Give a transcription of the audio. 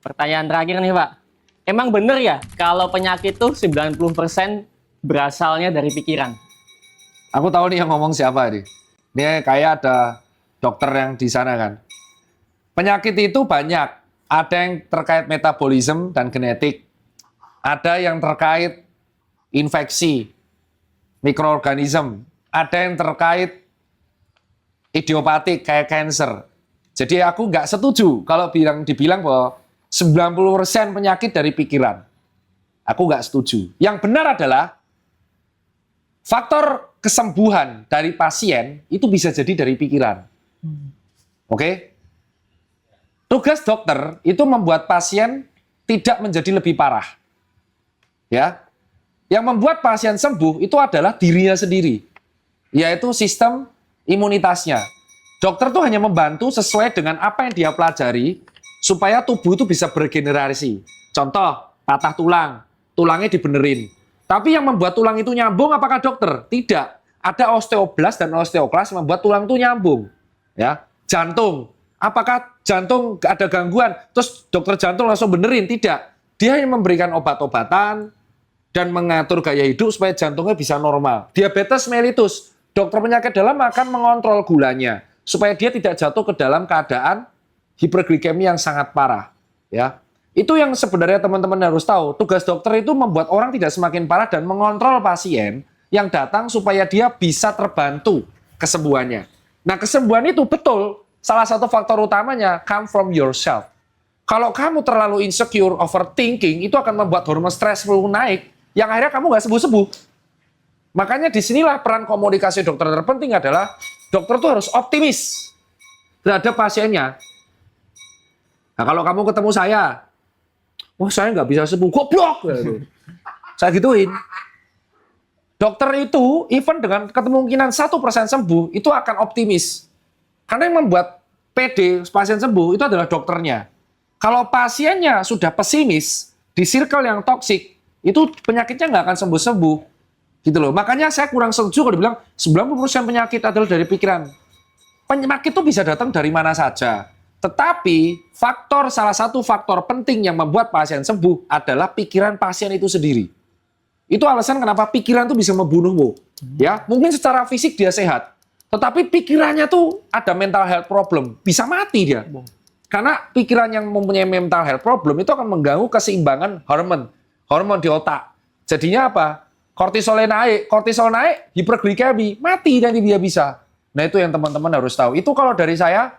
Pertanyaan terakhir nih, Pak. Emang bener ya kalau penyakit tuh 90% berasalnya dari pikiran? Aku tahu nih yang ngomong siapa nih. Ini kayak ada dokter yang di sana kan. Penyakit itu banyak. Ada yang terkait metabolisme dan genetik. Ada yang terkait infeksi, mikroorganisme. Ada yang terkait idiopatik kayak cancer. Jadi aku nggak setuju kalau dibilang bahwa 90% penyakit dari pikiran. Aku nggak setuju. Yang benar adalah faktor kesembuhan dari pasien itu bisa jadi dari pikiran. Oke? Tugas dokter itu membuat pasien tidak menjadi lebih parah. Ya. Yang membuat pasien sembuh itu adalah dirinya sendiri. Yaitu sistem imunitasnya. Dokter tuh hanya membantu sesuai dengan apa yang dia pelajari supaya tubuh itu bisa beregenerasi. Contoh, patah tulang, tulangnya dibenerin. Tapi yang membuat tulang itu nyambung apakah dokter? Tidak. Ada osteoblast dan osteoklas yang membuat tulang itu nyambung. Ya, jantung. Apakah jantung ada gangguan? Terus dokter jantung langsung benerin? Tidak. Dia hanya memberikan obat-obatan dan mengatur gaya hidup supaya jantungnya bisa normal. Diabetes mellitus. Dokter penyakit dalam akan mengontrol gulanya supaya dia tidak jatuh ke dalam keadaan hiperglikemia yang sangat parah. Ya. Itu yang sebenarnya teman-teman harus tahu. Tugas dokter itu membuat orang tidak semakin parah dan mengontrol pasien yang datang supaya dia bisa terbantu kesembuhannya. Nah, kesembuhan itu betul salah satu faktor utamanya come from yourself. Kalau kamu terlalu insecure, overthinking, itu akan membuat hormon stressful naik, yang akhirnya kamu nggak sembuh-sembuh. Makanya disinilah peran komunikasi dokter terpenting adalah dokter tuh harus optimis terhadap pasiennya. Nah, kalau kamu ketemu saya, wah saya nggak bisa sembuh, goblok. Saya gituin. Dokter itu, even dengan kemungkinan 1% sembuh, itu akan optimis. Karena yang membuat PD pasien sembuh itu adalah dokternya. Kalau pasiennya sudah pesimis, di circle yang toksik, itu penyakitnya nggak akan sembuh-sembuh. Gitu loh. Makanya saya kurang setuju kalau dibilang 90% penyakit adalah dari pikiran. Penyakit itu bisa datang dari mana saja. Tetapi salah satu faktor penting yang membuat pasien sembuh adalah pikiran pasien itu sendiri. Itu alasan kenapa pikiran itu bisa membunuhmu. Ya, mungkin secara fisik dia sehat, tetapi pikirannya tuh ada mental health problem, bisa mati dia. Karena pikiran yang mempunyai mental health problem itu akan mengganggu keseimbangan hormon di otak. Jadinya apa? Kortisol naik, hiperglikemi, mati nanti dia bisa. Nah itu yang teman-teman harus tahu. Itu kalau dari saya,